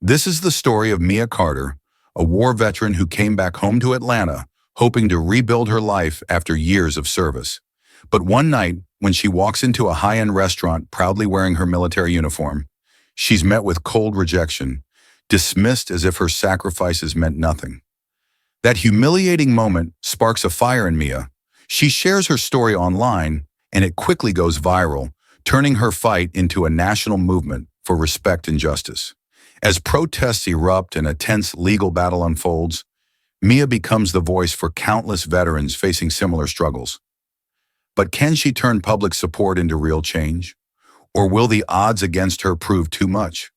This is the story of Mia Carter, a war veteran who came back home to Atlanta, hoping to rebuild her life after years of service. But one night, when she walks into a high-end restaurant proudly wearing her military uniform, she's met with cold rejection, dismissed as if her sacrifices meant nothing. That humiliating moment sparks a fire in Mia. She shares her story online, and it quickly goes viral, turning her fight into a national movement for respect and justice. As protests erupt and a tense legal battle unfolds, Mia becomes the voice for countless veterans facing similar struggles. But can she turn public support into real change? Or will the odds against her prove too much?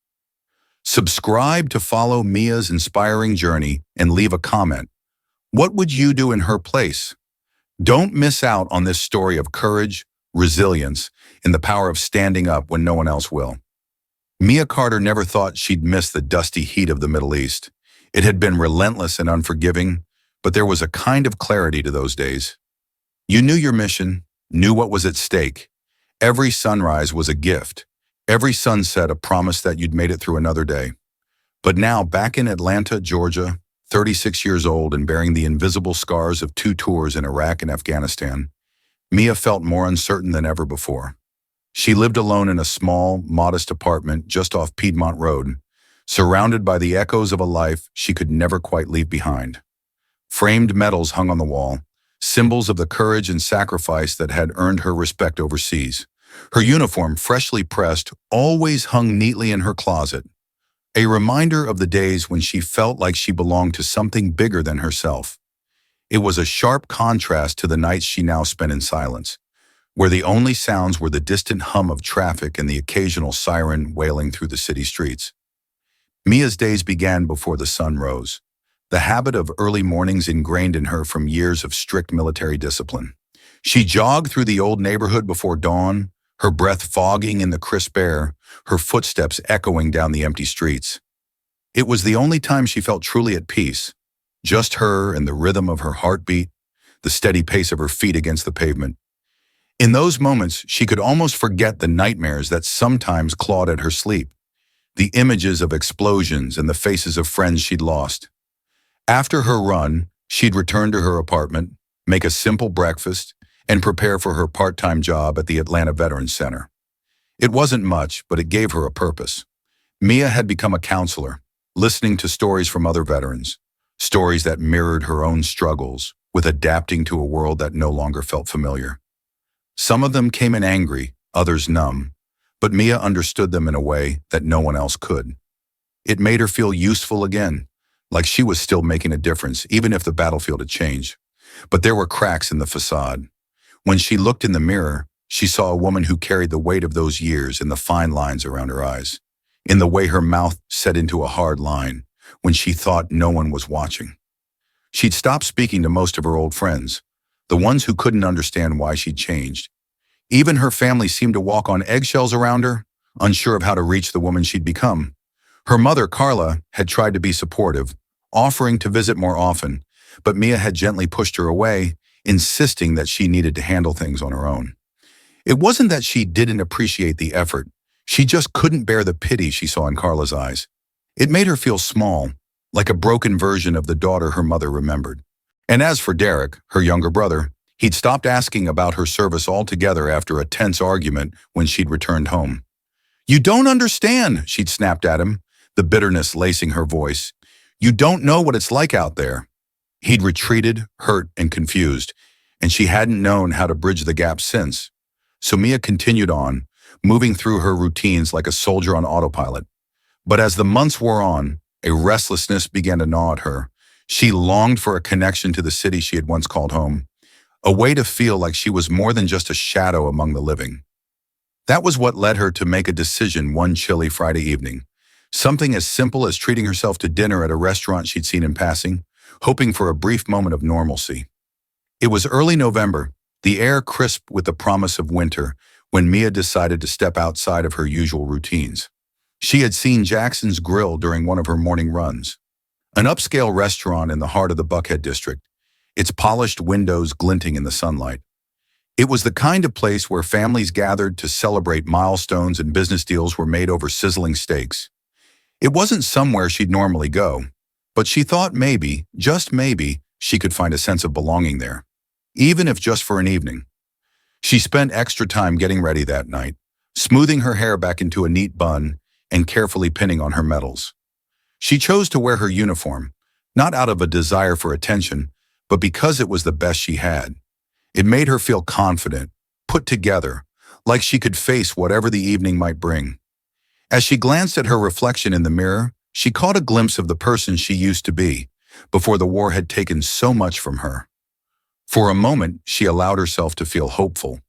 Subscribe to follow Mia's inspiring journey and leave a comment. What would you do in her place? Don't miss out on this story of courage, resilience, and the power of standing up when no one else will. Mia Carter never thought she'd miss the dusty heat of the Middle East. It had been relentless and unforgiving, but there was a kind of clarity to those days. You knew your mission, knew what was at stake. Every sunrise was a gift. Every sunset a promise that you'd made it through another day. But now, back in Atlanta, Georgia, 36 years old and bearing the invisible scars of 2 tours in Iraq and Afghanistan, Mia felt more uncertain than ever before. She lived alone in a small, modest apartment just off Piedmont Road, surrounded by the echoes of a life she could never quite leave behind. Framed medals hung on the wall, symbols of the courage and sacrifice that had earned her respect overseas. Her uniform, freshly pressed, always hung neatly in her closet, a reminder of the days when she felt like she belonged to something bigger than herself. It was a sharp contrast to the nights she now spent in silence, where the only sounds were the distant hum of traffic and the occasional siren wailing through the city streets. Mia's days began before the sun rose, the habit of early mornings ingrained in her from years of strict military discipline. She jogged through the old neighborhood before dawn, her breath fogging in the crisp air, her footsteps echoing down the empty streets. It was the only time she felt truly at peace, just her and the rhythm of her heartbeat, the steady pace of her feet against the pavement. In those moments, she could almost forget the nightmares that sometimes clawed at her sleep, the images of explosions and the faces of friends she'd lost. After her run, she'd return to her apartment, make a simple breakfast, and prepare for her part-time job at the Atlanta Veterans Center. It wasn't much, but it gave her a purpose. Mia had become a counselor, listening to stories from other veterans, stories that mirrored her own struggles with adapting to a world that no longer felt familiar. Some of them came in angry, others numb, but Mia understood them in a way that no one else could. It made her feel useful again, like she was still making a difference, even if the battlefield had changed. But there were cracks in the facade. When she looked in the mirror, she saw a woman who carried the weight of those years in the fine lines around her eyes, in the way her mouth set into a hard line when she thought no one was watching. She'd stopped speaking to most of her old friends, the ones who couldn't understand why she'd changed. Even her family seemed to walk on eggshells around her, unsure of how to reach the woman she'd become. Her mother, Carla, had tried to be supportive, offering to visit more often, but Mia had gently pushed her away, insisting that she needed to handle things on her own. It wasn't that she didn't appreciate the effort. She just couldn't bear the pity she saw in Carla's eyes. It made her feel small, like a broken version of the daughter her mother remembered. And as for Derek, her younger brother, he'd stopped asking about her service altogether after a tense argument when she'd returned home. "You don't understand," she'd snapped at him, the bitterness lacing her voice. "You don't know what it's like out there." He'd retreated, hurt and confused, and she hadn't known how to bridge the gap since. So Mia continued on, moving through her routines like a soldier on autopilot. But as the months wore on, a restlessness began to gnaw at her. She longed for a connection to the city she had once called home, a way to feel like she was more than just a shadow among the living. That was what led her to make a decision one chilly Friday evening. Something as simple as treating herself to dinner at a restaurant she'd seen in passing, hoping for a brief moment of normalcy. It was early November, the air crisp with the promise of winter, when Mia decided to step outside of her usual routines. She had seen Jackson's Grill during one of her morning runs, an upscale restaurant in the heart of the Buckhead district, its polished windows glinting in the sunlight. It was the kind of place where families gathered to celebrate milestones and business deals were made over sizzling steaks. It wasn't somewhere she'd normally go, but she thought maybe, just maybe, she could find a sense of belonging there, even if just for an evening. She spent extra time getting ready that night, smoothing her hair back into a neat bun and carefully pinning on her medals. She chose to wear her uniform, not out of a desire for attention, but because it was the best she had. It made her feel confident, put together, like she could face whatever the evening might bring. As she glanced at her reflection in the mirror, she caught a glimpse of the person she used to be, before the war had taken so much from her. For a moment, she allowed herself to feel hopeful.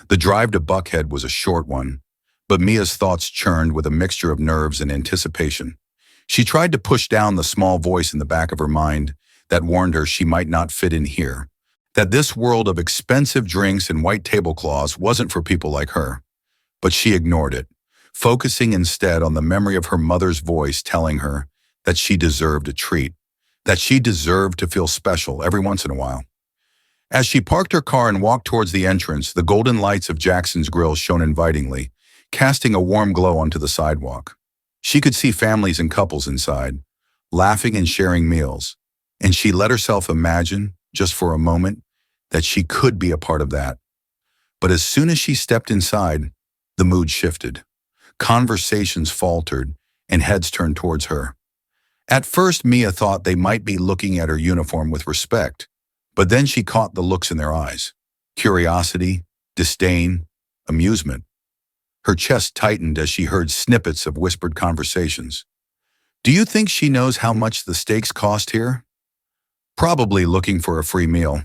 The drive to Buckhead was a short one, but Mia's thoughts churned with a mixture of nerves and anticipation. She tried to push down the small voice in the back of her mind that warned her she might not fit in here, that this world of expensive drinks and white tablecloths wasn't for people like her. But she ignored it, focusing instead on the memory of her mother's voice telling her that she deserved a treat, that she deserved to feel special every once in a while. As she parked her car and walked towards the entrance, the golden lights of Jackson's Grill shone invitingly, casting a warm glow onto the sidewalk. She could see families and couples inside, laughing and sharing meals, and she let herself imagine, just for a moment, that she could be a part of that. But as soon as she stepped inside, the mood shifted. Conversations faltered, and heads turned towards her. At first, Mia thought they might be looking at her uniform with respect, but then she caught the looks in their eyes: curiosity, disdain, amusement. Her chest tightened as she heard snippets of whispered conversations. "Do you think she knows how much the steaks cost here?" "Probably looking for a free meal."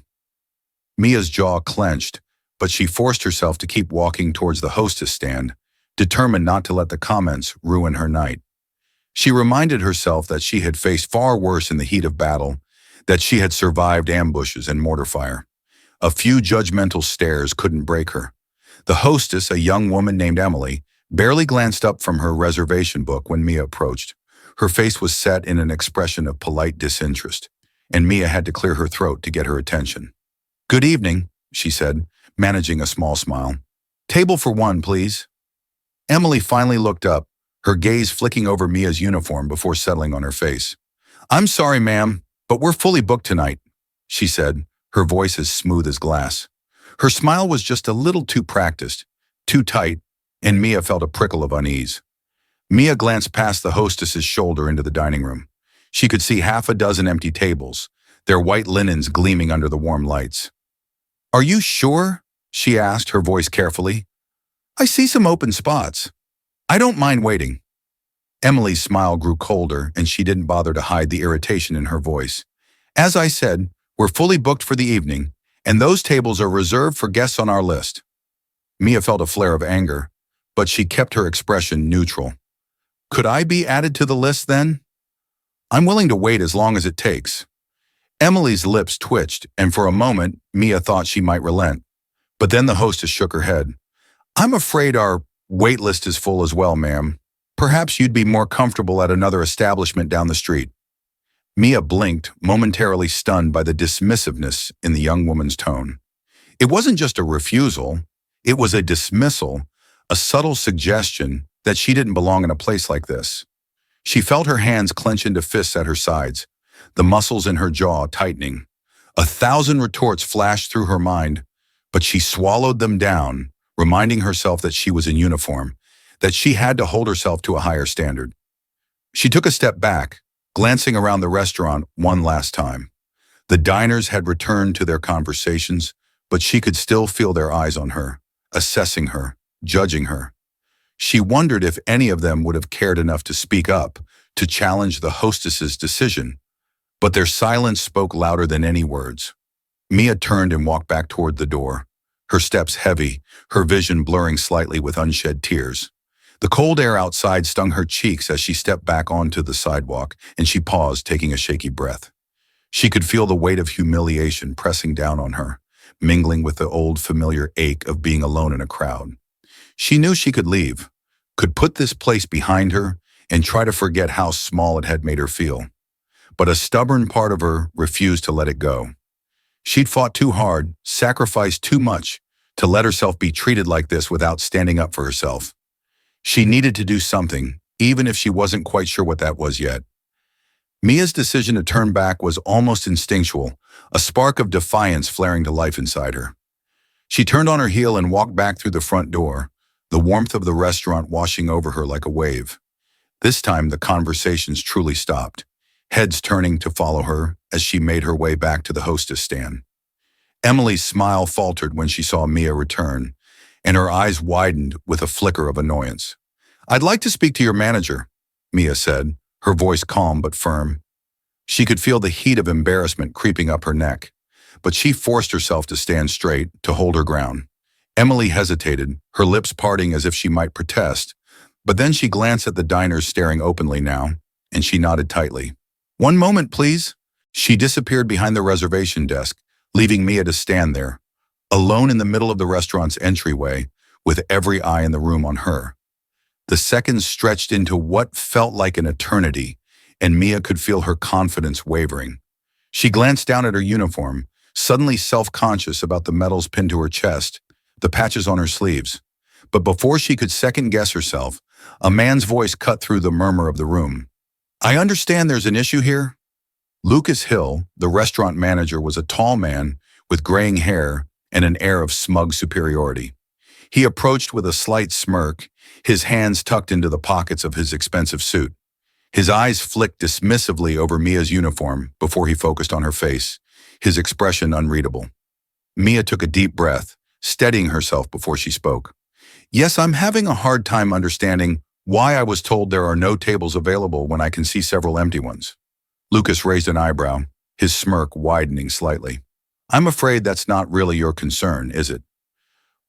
Mia's jaw clenched, but she forced herself to keep walking towards the hostess stand, determined not to let the comments ruin her night. She reminded herself that she had faced far worse in the heat of battle, that she had survived ambushes and mortar fire. A few judgmental stares couldn't break her. The hostess, a young woman named Emily, barely glanced up from her reservation book when Mia approached. Her face was set in an expression of polite disinterest, and Mia had to clear her throat to get her attention. "Good evening," she said, managing a small smile. "Table for one, please." Emily finally looked up, her gaze flicking over Mia's uniform before settling on her face. "I'm sorry, ma'am, but we're fully booked tonight," she said, her voice as smooth as glass. Her smile was just a little too practiced, too tight, and Mia felt a prickle of unease. Mia glanced past the hostess's shoulder into the dining room. She could see half a dozen empty tables, their white linens gleaming under the warm lights. "Are you sure?" she asked, her voice carefully. "I see some open spots. I don't mind waiting." Emily's smile grew colder, and she didn't bother to hide the irritation in her voice. "As I said, we're fully booked for the evening, and those tables are reserved for guests on our list." Mia felt a flare of anger, but she kept her expression neutral. "Could I be added to the list then?" "I'm willing to wait as long as it takes." Emily's lips twitched, and for a moment, Mia thought she might relent. But then the hostess shook her head. "I'm afraid our wait list is full as well, ma'am. Perhaps you'd be more comfortable at another establishment down the street." Mia blinked, momentarily stunned by the dismissiveness in the young woman's tone. It wasn't just a refusal, it was a dismissal, a subtle suggestion that she didn't belong in a place like this. She felt her hands clench into fists at her sides, the muscles in her jaw tightening. 1,000 retorts flashed through her mind, but she swallowed them down, reminding herself that she was in uniform, that she had to hold herself to a higher standard. She took a step back, glancing around the restaurant one last time. The diners had returned to their conversations, but she could still feel their eyes on her, assessing her, judging her. She wondered if any of them would have cared enough to speak up, to challenge the hostess's decision. But their silence spoke louder than any words. Mia turned and walked back toward the door, her steps heavy, her vision blurring slightly with unshed tears. The cold air outside stung her cheeks as she stepped back onto the sidewalk, and she paused, taking a shaky breath. She could feel the weight of humiliation pressing down on her, mingling with the old familiar ache of being alone in a crowd. She knew she could leave, could put this place behind her, and try to forget how small it had made her feel. But a stubborn part of her refused to let it go. She'd fought too hard, sacrificed too much, to let herself be treated like this without standing up for herself. She needed to do something, even if she wasn't quite sure what that was yet. Mia's decision to turn back was almost instinctual, a spark of defiance flaring to life inside her. She turned on her heel and walked back through the front door, the warmth of the restaurant washing over her like a wave. This time, the conversations truly stopped, heads turning to follow her as she made her way back to the hostess stand. Emily's smile faltered when she saw Mia return, and her eyes widened with a flicker of annoyance. "I'd like to speak to your manager," Mia said, her voice calm but firm. She could feel the heat of embarrassment creeping up her neck, but she forced herself to stand straight, to hold her ground. Emily hesitated, her lips parting as if she might protest, but then she glanced at the diners staring openly now, and she nodded tightly. "One moment, please." She disappeared behind the reservation desk, leaving Mia to stand there, alone in the middle of the restaurant's entryway, with every eye in the room on her. The seconds stretched into what felt like an eternity, and Mia could feel her confidence wavering. She glanced down at her uniform, suddenly self-conscious about the medals pinned to her chest, the patches on her sleeves. But before she could second-guess herself, a man's voice cut through the murmur of the room. "I understand there's an issue here." Lucas Hill, the restaurant manager, was a tall man with graying hair and an air of smug superiority. He approached with a slight smirk, his hands tucked into the pockets of his expensive suit. His eyes flicked dismissively over Mia's uniform before he focused on her face, his expression unreadable. Mia took a deep breath, steadying herself before she spoke. "Yes, I'm having a hard time understanding why I was told there are no tables available when I can see several empty ones." Lucas raised an eyebrow, his smirk widening slightly. "I'm afraid that's not really your concern, is it?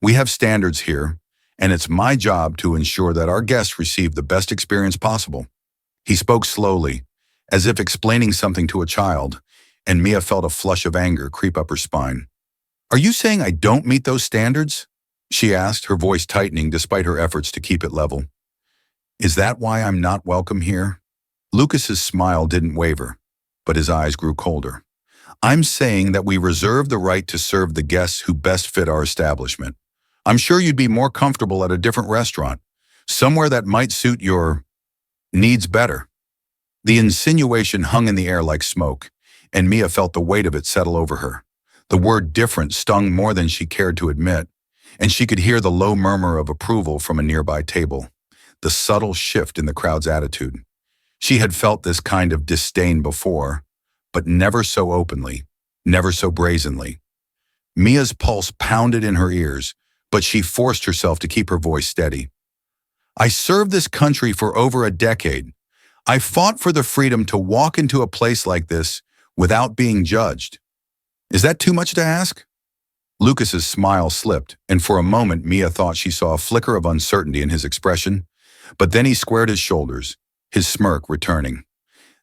We have standards here, and it's my job to ensure that our guests receive the best experience possible." He spoke slowly, as if explaining something to a child, and Mia felt a flush of anger creep up her spine. "Are you saying I don't meet those standards?" she asked, her voice tightening despite her efforts to keep it level. "Is that why I'm not welcome here?" Lucas's smile didn't waver, but his eyes grew colder. "I'm saying that we reserve the right to serve the guests who best fit our establishment. I'm sure you'd be more comfortable at a different restaurant, somewhere that might suit your needs better." The insinuation hung in the air like smoke, and Mia felt the weight of it settle over her. The word different stung more than she cared to admit, and she could hear the low murmur of approval from a nearby table, the subtle shift in the crowd's attitude. She had felt this kind of disdain before, but never so openly, never so brazenly. Mia's pulse pounded in her ears, but she forced herself to keep her voice steady. "I served this country for over a decade. I fought for the freedom to walk into a place like this without being judged. Is that too much to ask?" Lucas's smile slipped, and for a moment Mia thought she saw a flicker of uncertainty in his expression, but then he squared his shoulders, his smirk returning.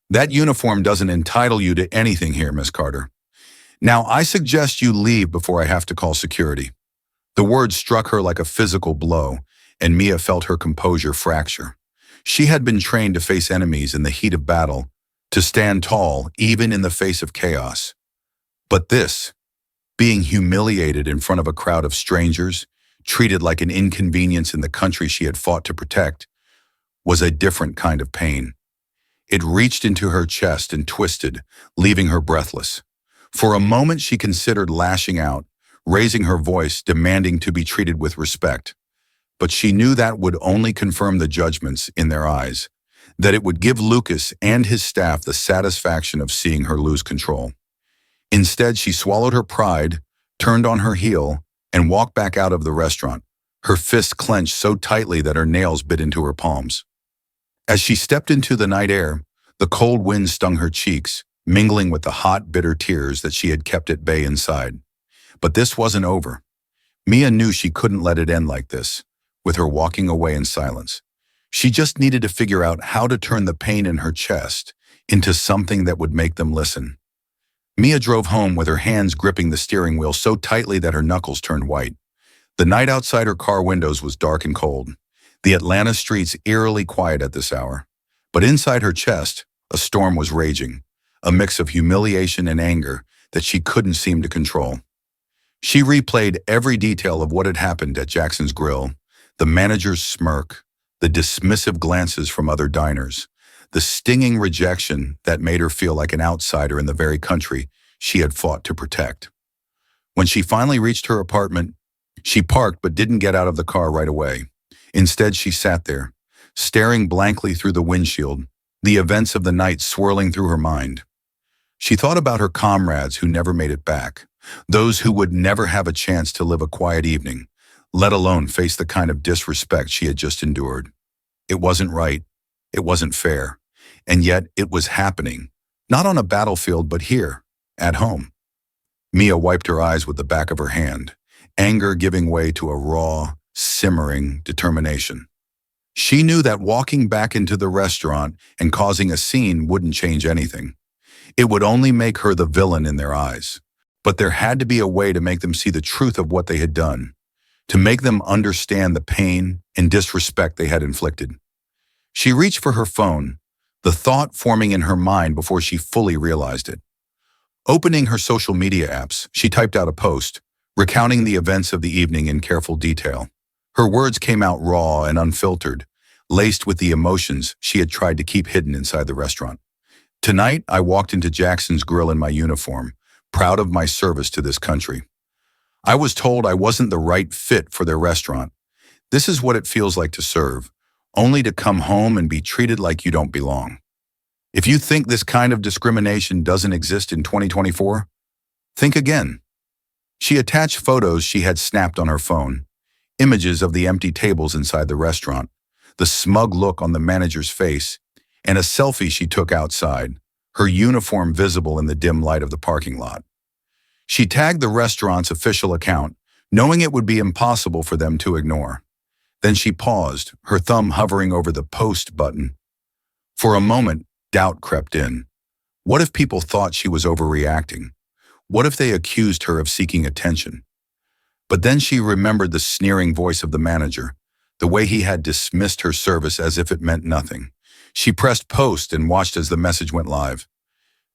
"That uniform doesn't entitle you to anything here, Miss Carter. Now, I suggest you leave before I have to call security." The words struck her like a physical blow, and Mia felt her composure fracture. She had been trained to face enemies in the heat of battle, to stand tall even in the face of chaos. But this, being humiliated in front of a crowd of strangers, treated like an inconvenience in the country she had fought to protect, was a different kind of pain. It reached into her chest and twisted, leaving her breathless. For a moment she considered lashing out, raising her voice, demanding to be treated with respect. But she knew that would only confirm the judgments in their eyes, that it would give Lucas and his staff the satisfaction of seeing her lose control. Instead, she swallowed her pride, turned on her heel, and walked back out of the restaurant, her fists clenched so tightly that her nails bit into her palms. As she stepped into the night air, the cold wind stung her cheeks, mingling with the hot, bitter tears that she had kept at bay inside. But this wasn't over. Mia knew she couldn't let it end like this, with her walking away in silence. She just needed to figure out how to turn the pain in her chest into something that would make them listen. Mia drove home with her hands gripping the steering wheel so tightly that her knuckles turned white. The night outside her car windows was dark and cold, the Atlanta streets eerily quiet at this hour. But inside her chest, a storm was raging, a mix of humiliation and anger that she couldn't seem to control. She replayed every detail of what had happened at Jackson's Grill, the manager's smirk, the dismissive glances from other diners, the stinging rejection that made her feel like an outsider in the very country she had fought to protect. When she finally reached her apartment, she parked but didn't get out of the car right away. Instead, she sat there, staring blankly through the windshield, the events of the night swirling through her mind. She thought about her comrades who never made it back, those who would never have a chance to live a quiet evening, let alone face the kind of disrespect she had just endured. It wasn't right, it wasn't fair, and yet it was happening, not on a battlefield but here, at home. Mia wiped her eyes with the back of her hand, anger giving way to a raw, simmering determination. She knew that walking back into the restaurant and causing a scene wouldn't change anything. It would only make her the villain in their eyes. But there had to be a way to make them see the truth of what they had done, to make them understand the pain and disrespect they had inflicted. She reached for her phone, the thought forming in her mind before she fully realized it. Opening her social media apps, she typed out a post, recounting the events of the evening in careful detail. Her words came out raw and unfiltered, laced with the emotions she had tried to keep hidden inside the restaurant. Tonight, I walked into Jackson's Grill in my uniform, proud of my service to this country. I was told I wasn't the right fit for their restaurant. This is what it feels like to serve, only to come home and be treated like you don't belong. If you think this kind of discrimination doesn't exist in 2024, think again. She attached photos she had snapped on her phone, images of the empty tables inside the restaurant, the smug look on the manager's face, and a selfie she took outside, her uniform visible in the dim light of the parking lot. She tagged the restaurant's official account, knowing it would be impossible for them to ignore. Then she paused, her thumb hovering over the post button. For a moment, doubt crept in. What if people thought she was overreacting? What if they accused her of seeking attention? But then she remembered the sneering voice of the manager, the way he had dismissed her service as if it meant nothing. She pressed post and watched as the message went live.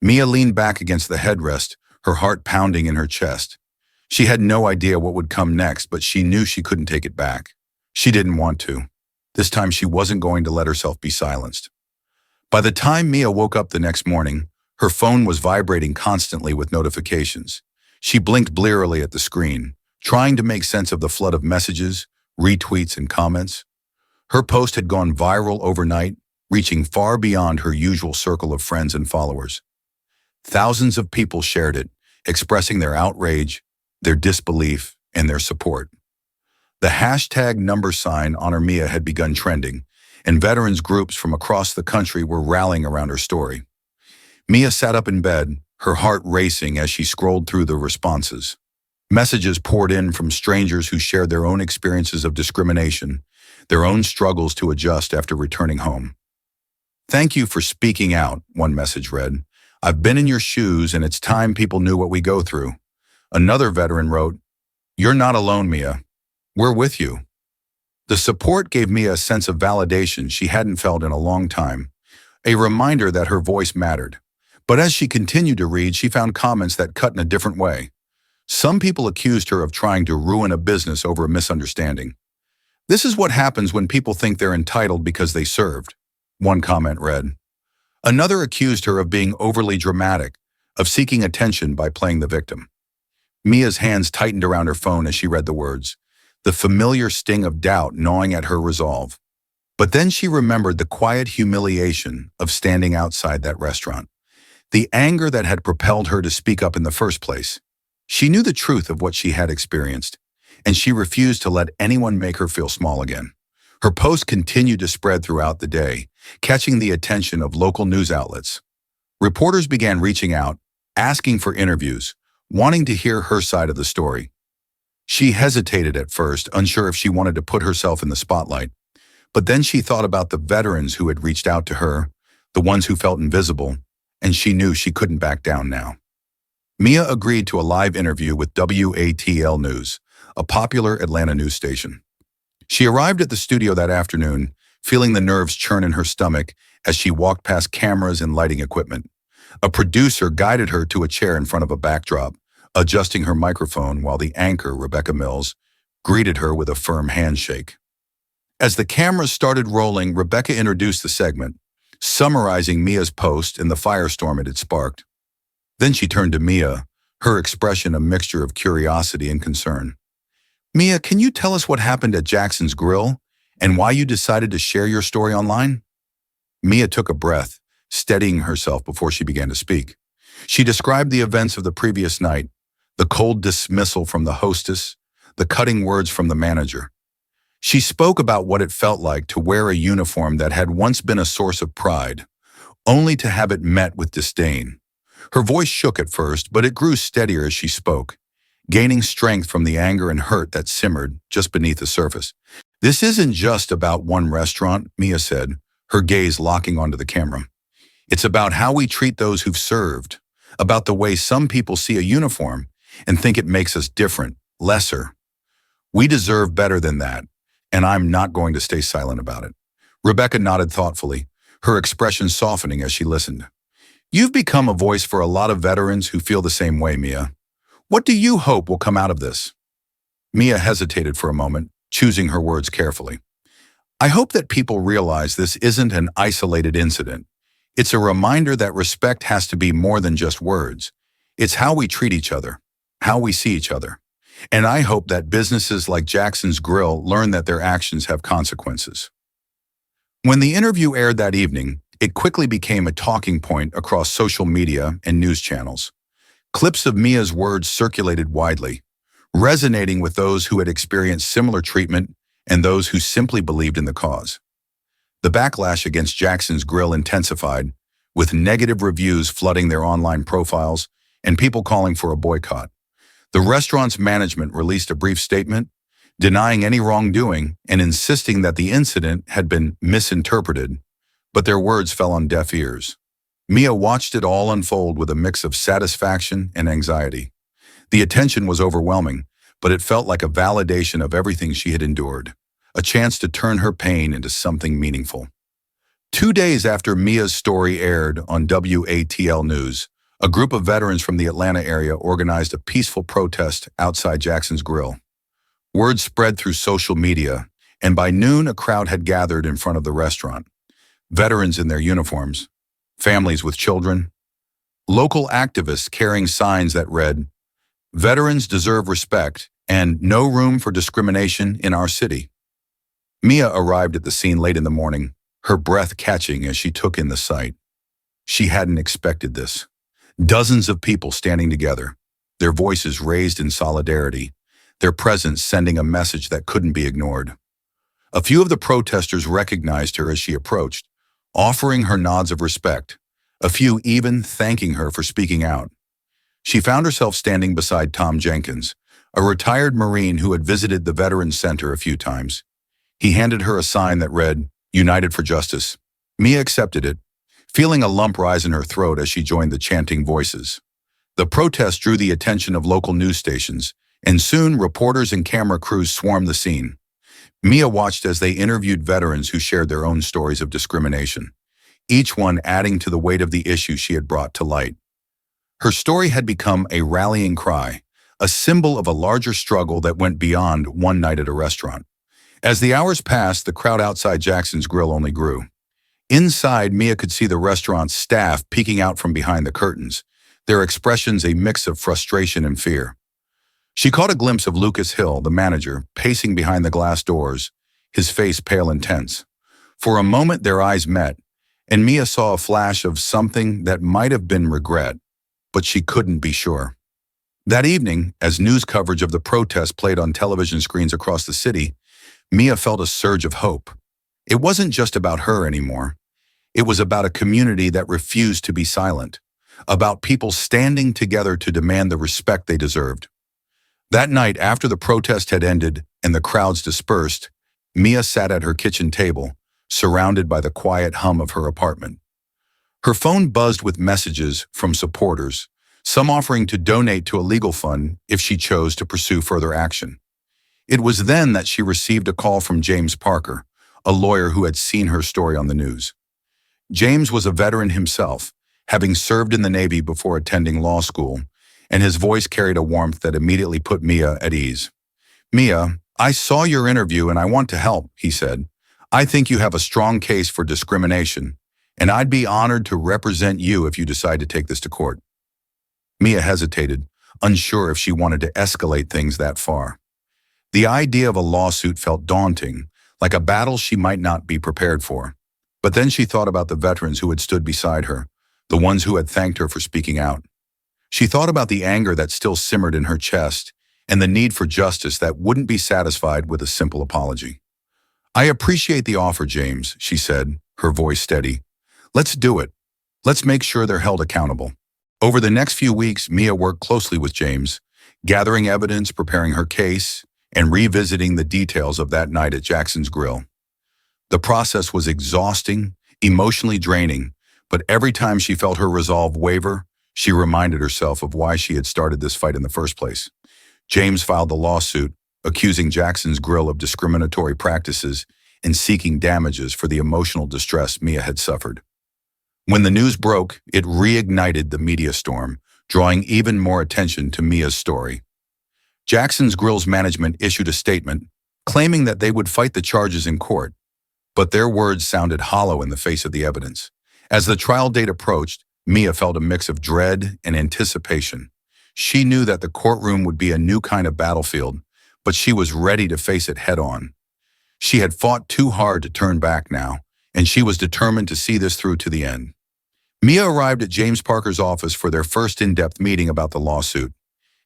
Mia leaned back against the headrest, her heart pounding in her chest. She had no idea what would come next, but she knew she couldn't take it back. She didn't want to. This time she wasn't going to let herself be silenced. By the time Mia woke up the next morning, her phone was vibrating constantly with notifications. She blinked blearily at the screen, trying to make sense of the flood of messages, retweets, and comments. Her post had gone viral overnight, reaching far beyond her usual circle of friends and followers. Thousands of people shared it, expressing their outrage, their disbelief, and their support. The hashtag #sign Honor Mia had begun trending, and veterans groups from across the country were rallying around her story. Mia sat up in bed, her heart racing as she scrolled through the responses. Messages poured in from strangers who shared their own experiences of discrimination, their own struggles to adjust after returning home. "Thank you for speaking out," one message read. "I've been in your shoes and it's time people knew what we go through." Another veteran wrote, "You're not alone, Mia. We're with you." The support gave Mia a sense of validation she hadn't felt in a long time, a reminder that her voice mattered. But as she continued to read, she found comments that cut in a different way. Some people accused her of trying to ruin a business over a misunderstanding. "This is what happens when people think they're entitled because they served," one comment read. Another accused her of being overly dramatic, of seeking attention by playing the victim. Mia's hands tightened around her phone as she read the words, the familiar sting of doubt gnawing at her resolve. But then she remembered the quiet humiliation of standing outside that restaurant, the anger that had propelled her to speak up in the first place. She knew the truth of what she had experienced, and she refused to let anyone make her feel small again. Her post continued to spread throughout the day, catching the attention of local news outlets. Reporters began reaching out, asking for interviews, wanting to hear her side of the story. She hesitated at first, unsure if she wanted to put herself in the spotlight. But then she thought about the veterans who had reached out to her, the ones who felt invisible, and she knew she couldn't back down now. Mia agreed to a live interview with WATL News, a popular Atlanta news station. She arrived at the studio that afternoon, feeling the nerves churn in her stomach as she walked past cameras and lighting equipment. A producer guided her to a chair in front of a backdrop, adjusting her microphone while the anchor, Rebecca Mills, greeted her with a firm handshake. As the cameras started rolling, Rebecca introduced the segment, summarizing Mia's post and the firestorm it had sparked. Then she turned to Mia, her expression a mixture of curiosity and concern. Mia, can you tell us what happened at Jackson's Grill and why you decided to share your story online? Mia took a breath, steadying herself before she began to speak. She described the events of the previous night, the cold dismissal from the hostess, the cutting words from the manager. She spoke about what it felt like to wear a uniform that had once been a source of pride, only to have it met with disdain. Her voice shook at first, but it grew steadier as she spoke, gaining strength from the anger and hurt that simmered just beneath the surface. This isn't just about one restaurant, Mia said, her gaze locking onto the camera. It's about how we treat those who've served, about the way some people see a uniform and think it makes us different, lesser. We deserve better than that, and I'm not going to stay silent about it. Rebecca nodded thoughtfully, her expression softening as she listened. You've become a voice for a lot of veterans who feel the same way, Mia. What do you hope will come out of this? Mia hesitated for a moment, choosing her words carefully. I hope that people realize this isn't an isolated incident. It's a reminder that respect has to be more than just words. It's how we treat each other, how we see each other. And I hope that businesses like Jackson's Grill learn that their actions have consequences. When the interview aired that evening, it quickly became a talking point across social media and news channels. Clips of Mia's words circulated widely, resonating with those who had experienced similar treatment and those who simply believed in the cause. The backlash against Jackson's Grill intensified, with negative reviews flooding their online profiles and people calling for a boycott. The restaurant's management released a brief statement, denying any wrongdoing and insisting that the incident had been misinterpreted, but their words fell on deaf ears. Mia watched it all unfold with a mix of satisfaction and anxiety. The attention was overwhelming, but it felt like a validation of everything she had endured, a chance to turn her pain into something meaningful. 2 days after Mia's story aired on WATL News, a group of veterans from the Atlanta area organized a peaceful protest outside Jackson's Grill. Word spread through social media, and by noon a crowd had gathered in front of the restaurant. Veterans in their uniforms, families with children, local activists carrying signs that read, "Veterans deserve respect and no room for discrimination in our city." Mia arrived at the scene late in the morning, her breath catching as she took in the sight. She hadn't expected this. Dozens of people standing together, their voices raised in solidarity, their presence sending a message that couldn't be ignored. A few of the protesters recognized her as she approached, offering her nods of respect, a few even thanking her for speaking out. She found herself standing beside Tom Jenkins, a retired Marine who had visited the Veterans Center a few times. He handed her a sign that read, "United for Justice." Mia accepted it, feeling a lump rise in her throat as she joined the chanting voices. The protest drew the attention of local news stations, and soon reporters and camera crews swarmed the scene. Mia watched as they interviewed veterans who shared their own stories of discrimination, each one adding to the weight of the issue she had brought to light. Her story had become a rallying cry, a symbol of a larger struggle that went beyond one night at a restaurant. As the hours passed, the crowd outside Jackson's Grill only grew. Inside, Mia could see the restaurant's staff peeking out from behind the curtains, their expressions a mix of frustration and fear. She caught a glimpse of Lucas Hill, the manager, pacing behind the glass doors, his face pale and tense. For a moment, their eyes met, and Mia saw a flash of something that might have been regret, but she couldn't be sure. That evening, as news coverage of the protest played on television screens across the city, Mia felt a surge of hope. It wasn't just about her anymore. It was about a community that refused to be silent, about people standing together to demand the respect they deserved. That night, after the protest had ended and the crowds dispersed, Mia sat at her kitchen table, surrounded by the quiet hum of her apartment. Her phone buzzed with messages from supporters, some offering to donate to a legal fund if she chose to pursue further action. It was then that she received a call from James Parker, a lawyer who had seen her story on the news. James was a veteran himself, having served in the Navy before attending law school, and his voice carried a warmth that immediately put Mia at ease. "Mia, I saw your interview and I want to help, he said. I think you have a strong case for discrimination, and I'd be honored to represent you if you decide to take this to court. Mia hesitated, unsure if she wanted to escalate things that far. The idea of a lawsuit felt daunting, like a battle she might not be prepared for. But then she thought about the veterans who had stood beside her, the ones who had thanked her for speaking out. She thought about the anger that still simmered in her chest and the need for justice that wouldn't be satisfied with a simple apology. I appreciate the offer, James, she said, her voice steady. Let's do it. Let's make sure they're held accountable. Over the next few weeks, Mia worked closely with James, gathering evidence, preparing her case, and revisiting the details of that night at Jackson's Grill. The process was exhausting, emotionally draining, but every time she felt her resolve waver, she reminded herself of why she had started this fight in the first place. James filed the lawsuit, accusing Jackson's Grill of discriminatory practices and seeking damages for the emotional distress Mia had suffered. When the news broke, it reignited the media storm, drawing even more attention to Mia's story. Jackson's Grill's management issued a statement, claiming that they would fight the charges in court, but their words sounded hollow in the face of the evidence. As the trial date approached, Mia felt a mix of dread and anticipation. She knew that the courtroom would be a new kind of battlefield, but she was ready to face it head-on. She had fought too hard to turn back now, and she was determined to see this through to the end. Mia arrived at James Parker's office for their first in-depth meeting about the lawsuit.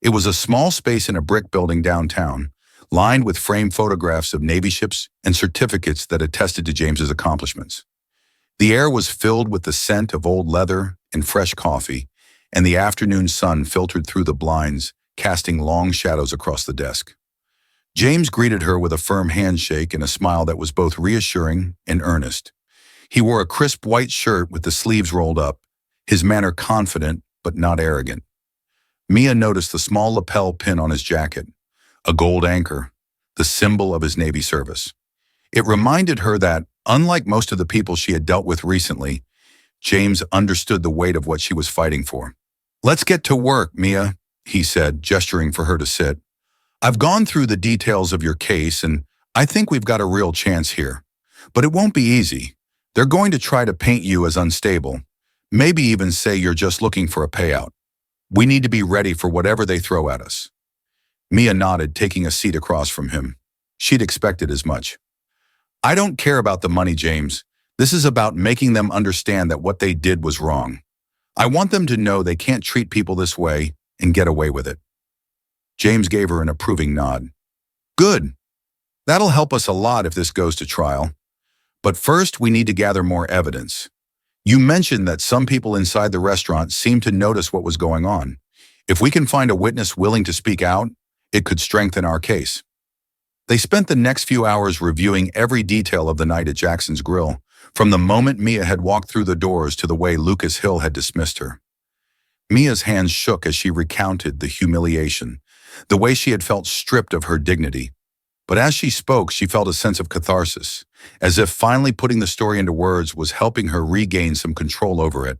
It was a small space in a brick building downtown, lined with framed photographs of Navy ships and certificates that attested to James's accomplishments. The air was filled with the scent of old leather and fresh coffee, and the afternoon sun filtered through the blinds, casting long shadows across the desk. James greeted her with a firm handshake and a smile that was both reassuring and earnest. He wore a crisp white shirt with the sleeves rolled up, his manner confident but not arrogant. Mia noticed the small lapel pin on his jacket, a gold anchor, the symbol of his Navy service. It reminded her that, unlike most of the people she had dealt with recently, James understood the weight of what she was fighting for. "Let's get to work, Mia," he said, gesturing for her to sit. "I've gone through the details of your case, and I think we've got a real chance here. But it won't be easy. They're going to try to paint you as unstable, maybe even say you're just looking for a payout. We need to be ready for whatever they throw at us." Mia nodded, taking a seat across from him. She'd expected as much. "I don't care about the money, James. This is about making them understand that what they did was wrong. I want them to know they can't treat people this way and get away with it." James gave her an approving nod. "Good. That'll help us a lot if this goes to trial. But first, we need to gather more evidence. You mentioned that some people inside the restaurant seemed to notice what was going on. If we can find a witness willing to speak out, it could strengthen our case." They spent the next few hours reviewing every detail of the night at Jackson's Grill, from the moment Mia had walked through the doors to the way Lucas Hill had dismissed her. Mia's hands shook as she recounted the humiliation, the way she had felt stripped of her dignity. But as she spoke, she felt a sense of catharsis, as if finally putting the story into words was helping her regain some control over it.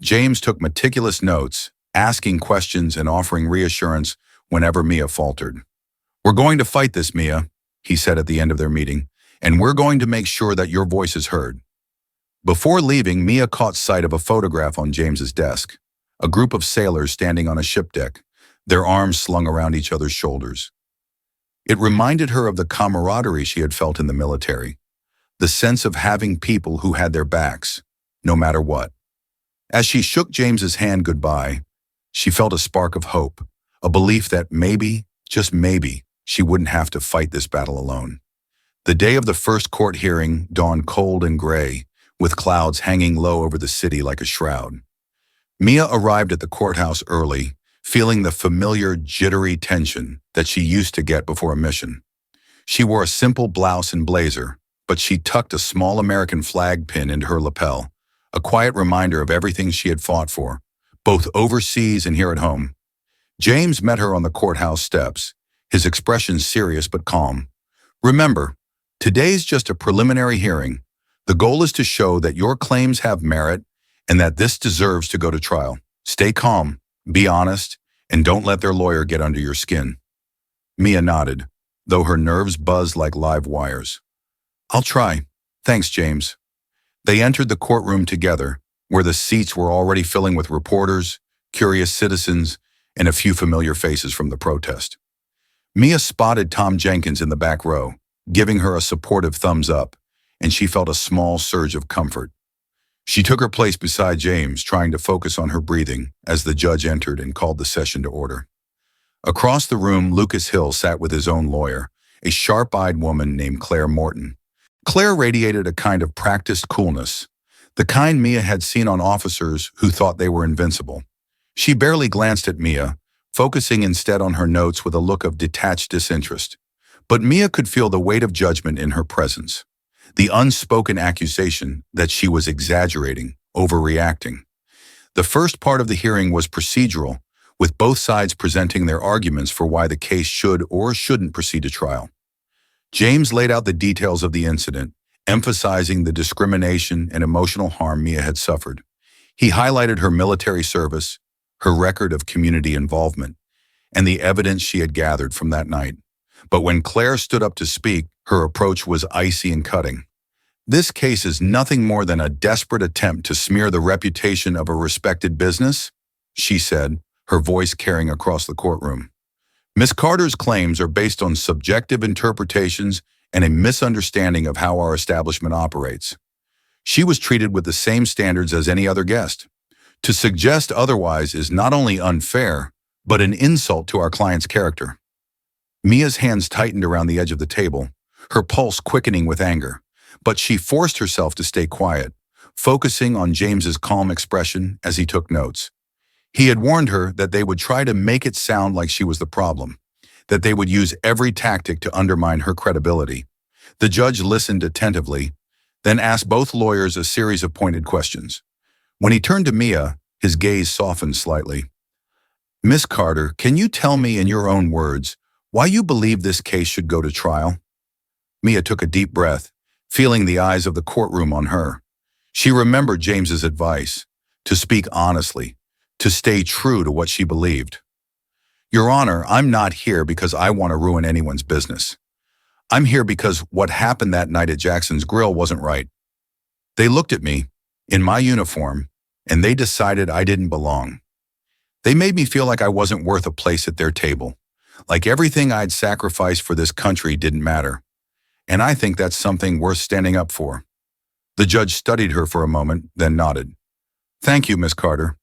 James took meticulous notes, asking questions and offering reassurance whenever Mia faltered. "We're going to fight this, Mia," he said at the end of their meeting, "and we're going to make sure that your voice is heard." Before leaving, Mia caught sight of a photograph on James's desk, a group of sailors standing on a ship deck, their arms slung around each other's shoulders. It reminded her of the camaraderie she had felt in the military, the sense of having people who had their backs, no matter what. As she shook James's hand goodbye, she felt a spark of hope, a belief that maybe, just maybe, she wouldn't have to fight this battle alone. The day of the first court hearing dawned cold and gray, with clouds hanging low over the city like a shroud. Mia arrived at the courthouse early, feeling the familiar jittery tension that she used to get before a mission. She wore a simple blouse and blazer, but she tucked a small American flag pin into her lapel, a quiet reminder of everything she had fought for, both overseas and here at home. James met her on the courthouse steps, his expression serious but calm. "Remember, today's just a preliminary hearing. The goal is to show that your claims have merit and that this deserves to go to trial. Stay calm. Be honest, and don't let their lawyer get under your skin." Mia nodded. though her nerves buzzed like live wires. "I'll try. Thanks, James." They entered the courtroom together, where the seats were already filling with reporters, curious citizens, and a few familiar faces from the protest. Mia spotted Tom Jenkins in the back row, giving her a supportive thumbs up, and she felt a small surge of comfort. She took her place beside James, trying to focus on her breathing as the judge entered and called the session to order. Across the room, Lucas Hill sat with his own lawyer, a sharp-eyed woman named Claire Morton. Claire radiated a kind of practiced coolness, the kind Mia had seen on officers who thought they were invincible. She barely glanced at Mia, focusing instead on her notes with a look of detached disinterest. But Mia could feel the weight of judgment in her presence, the unspoken accusation that she was exaggerating, overreacting. The first part of the hearing was procedural, with both sides presenting their arguments for why the case should or shouldn't proceed to trial. James laid out the details of the incident, emphasizing the discrimination and emotional harm Mia had suffered. He highlighted her military service, her record of community involvement, and the evidence she had gathered from that night. But when Claire stood up to speak, her approach was icy and cutting. "This case is nothing more than a desperate attempt to smear the reputation of a respected business," she said, her voice carrying across the courtroom. "Ms. Carter's claims are based on subjective interpretations and a misunderstanding of how our establishment operates. She was treated with the same standards as any other guest. To suggest otherwise is not only unfair, but an insult to our client's character." Mia's hands tightened around the edge of the table, her pulse quickening with anger, but she forced herself to stay quiet, focusing on James's calm expression as he took notes. He had warned her that they would try to make it sound like she was the problem, that they would use every tactic to undermine her credibility. The judge listened attentively, then asked both lawyers a series of pointed questions. When he turned to Mia, his gaze softened slightly. "Miss Carter, can you tell me in your own words why you believe this case should go to trial?" Mia took a deep breath, feeling the eyes of the courtroom on her. She remembered James's advice, to speak honestly, to stay true to what she believed. "Your Honor, I'm not here because I want to ruin anyone's business. I'm here because what happened that night at Jackson's Grill wasn't right. They looked at me, in my uniform, and they decided I didn't belong. They made me feel like I wasn't worth a place at their table, like everything I'd sacrificed for this country didn't matter. And I think that's something worth standing up for." The judge studied her for a moment, then nodded. "Thank you, Miss Carter."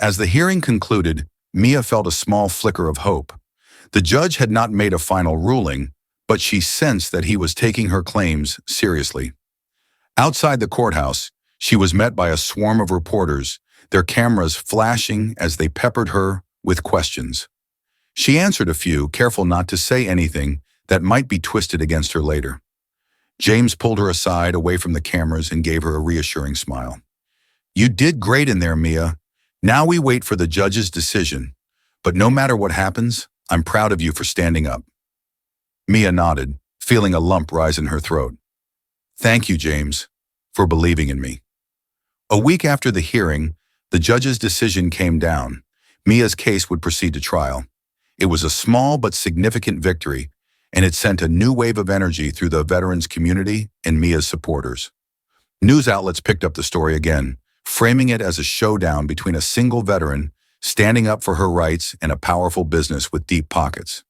As the hearing concluded, Mia felt a small flicker of hope. The judge had not made a final ruling, but she sensed that he was taking her claims seriously. Outside the courthouse, she was met by a swarm of reporters, their cameras flashing as they peppered her with questions. She answered a few, careful not to say anything that might be twisted against her later. James pulled her aside, away from the cameras, and gave her a reassuring smile. "You did great in there, Mia. Now we wait for the judge's decision. But no matter what happens, I'm proud of you for standing up." Mia nodded, feeling a lump rise in her throat. "Thank you, James, for believing in me." A week after the hearing, the judge's decision came down. Mia's case would proceed to trial. It was a small but significant victory, and it sent a new wave of energy through the veterans community and Mia's supporters. News outlets picked up the story again, framing it as a showdown between a single veteran standing up for her rights and a powerful business with deep pockets.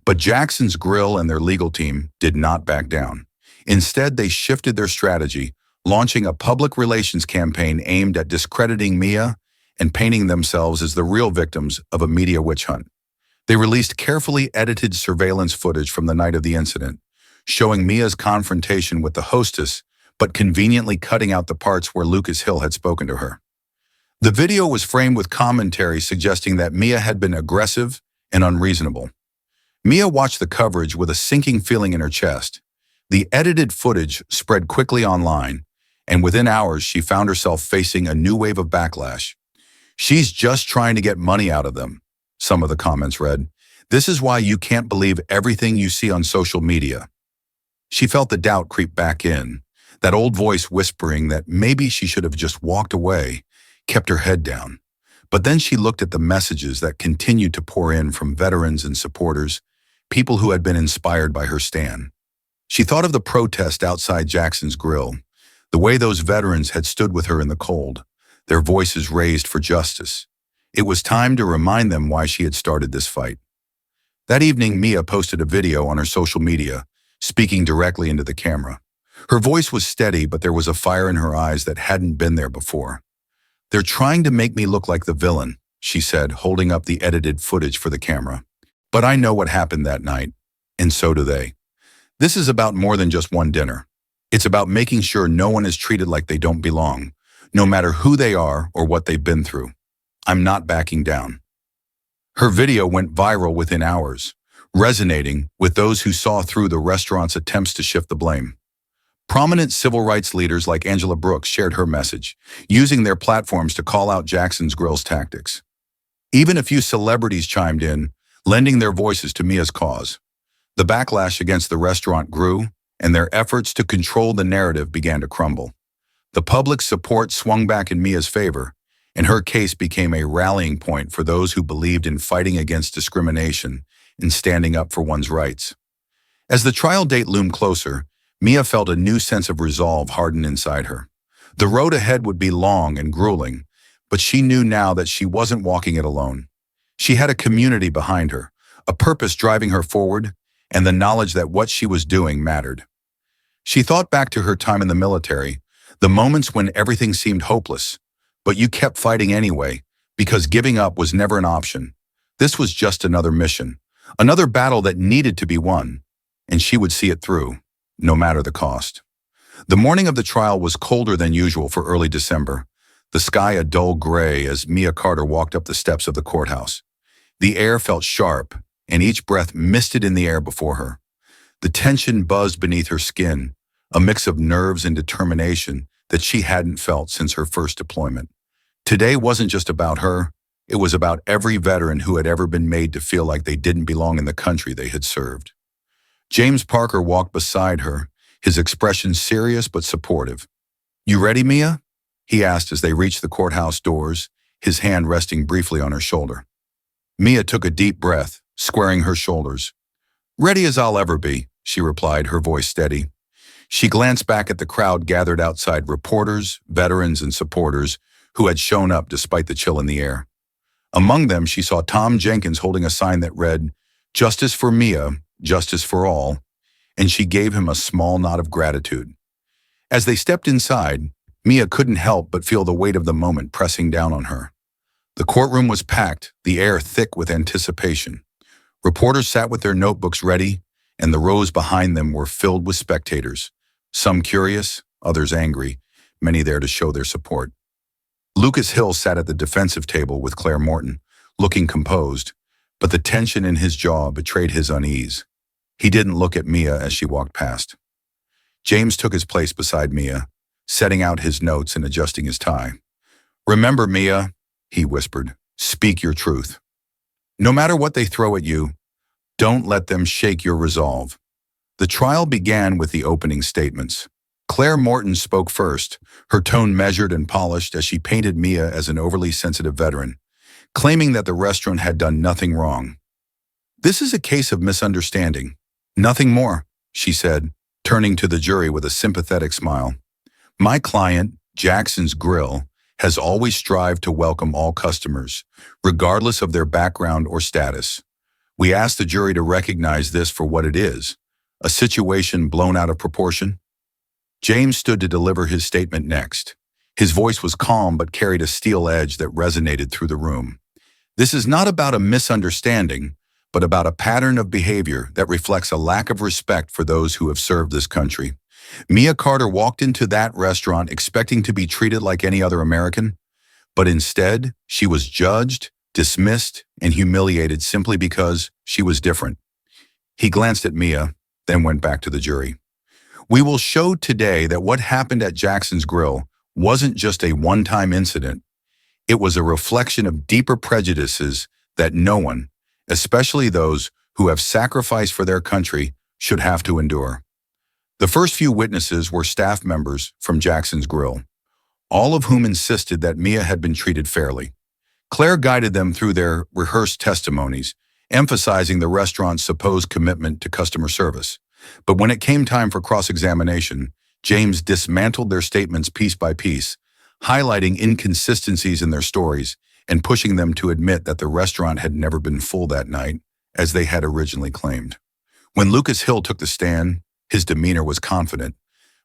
But Jackson's Grill and their legal team did not back down. Instead, they shifted their strategy, launching a public relations campaign aimed at discrediting Mia and painting themselves as the real victims of a media witch hunt. They released carefully edited surveillance footage from the night of the incident, showing Mia's confrontation with the hostess, but conveniently cutting out the parts where Lucas Hill had spoken to her. The video was framed with commentary suggesting that Mia had been aggressive and unreasonable. Mia watched the coverage with a sinking feeling in her chest. The edited footage spread quickly online, and within hours she found herself facing a new wave of backlash. "She's just trying to get money out of them," some of the comments read. "This is why you can't believe everything you see on social media." She felt the doubt creep back in, that old voice whispering that maybe she should have just walked away, kept her head down. But then she looked at the messages that continued to pour in from veterans and supporters. people who had been inspired by her stand. She thought of the protest outside Jackson's Grill, the way those veterans had stood with her in the cold, their voices raised for justice. It was time to remind them why she had started this fight. That evening, Mia posted a video on her social media, speaking directly into the camera. Her voice was steady, but there was a fire in her eyes that hadn't been there before. "They're trying to make me look like the villain," she said, holding up the edited footage for the camera. "But I know what happened that night, and so do they. This is about more than just one dinner. It's about making sure no one is treated like they don't belong, no matter who they are or what they've been through. I'm not backing down." Her video went viral within hours, resonating with those who saw through the restaurant's attempts to shift the blame. Prominent civil rights leaders like Angela Brooks shared her message, using their platforms to call out Jackson's Grill's tactics. Even a few celebrities chimed in, lending their voices to Mia's cause. The backlash against the restaurant grew, and their efforts to control the narrative began to crumble. The public's support swung back in Mia's favor, and her case became a rallying point for those who believed in fighting against discrimination and standing up for one's rights. As the trial date loomed closer, Mia felt a new sense of resolve harden inside her. The road ahead would be long and grueling, but she knew now that she wasn't walking it alone. She had a community behind her, a purpose driving her forward, and the knowledge that what she was doing mattered. She thought back to her time in the military, the moments when everything seemed hopeless, but you kept fighting anyway, because giving up was never an option. This was just another mission, another battle that needed to be won, and she would see it through, no matter the cost. The morning of the trial was colder than usual for early December, the sky a dull gray as Mia Carter walked up the steps of the courthouse. The air felt sharp, and each breath misted in the air before her. The tension buzzed beneath her skin, a mix of nerves and determination that she hadn't felt since her first deployment. Today wasn't just about her, it was about every veteran who had ever been made to feel like they didn't belong in the country they had served. James Parker walked beside her, his expression serious but supportive. "You ready, Mia?" he asked as they reached the courthouse doors, his hand resting briefly on her shoulder. Mia took a deep breath, squaring her shoulders. "Ready as I'll ever be," she replied, her voice steady. She glanced back at the crowd gathered outside, reporters, veterans, and supporters who had shown up despite the chill in the air. Among them, she saw Tom Jenkins holding a sign that read, "Justice for Mia, justice for all," and she gave him a small nod of gratitude. As they stepped inside, Mia couldn't help but feel the weight of the moment pressing down on her. The courtroom was packed, the air thick with anticipation. Reporters sat with their notebooks ready, and the rows behind them were filled with spectators, some curious, others angry, many there to show their support. Lucas Hill sat at the defensive table with Claire Morton, looking composed, but the tension in his jaw betrayed his unease. He didn't look at Mia as she walked past. James took his place beside Mia, setting out his notes and adjusting his tie. "Remember, Mia," he whispered, "speak your truth. No matter what they throw at you, don't let them shake your resolve." The trial began with the opening statements. Claire Morton spoke first, her tone measured and polished as she painted Mia as an overly sensitive veteran, claiming that the restaurant had done nothing wrong. "This is a case of misunderstanding. Nothing more," she said, turning to the jury with a sympathetic smile. "My client, Jackson's Grill, has always strived to welcome all customers, regardless of their background or status. We ask the jury to recognize this for what it is, a situation blown out of proportion." James stood to deliver his statement next. His voice was calm but carried a steel edge that resonated through the room. "This is not about a misunderstanding, but about a pattern of behavior that reflects a lack of respect for those who have served this country. Mia Carter walked into that restaurant expecting to be treated like any other American, but instead, she was judged, dismissed, and humiliated simply because she was different." He glanced at Mia, then went back to the jury. "We will show today that what happened at Jackson's Grill wasn't just a one-time incident. It was a reflection of deeper prejudices that no one, especially those who have sacrificed for their country, should have to endure." The first few witnesses were staff members from Jackson's Grill, all of whom insisted that Mia had been treated fairly. Claire guided them through their rehearsed testimonies, emphasizing the restaurant's supposed commitment to customer service. But when it came time for cross-examination, James dismantled their statements piece by piece, highlighting inconsistencies in their stories and pushing them to admit that the restaurant had never been full that night, as they had originally claimed. When Lucas Hill took the stand, his demeanor was confident,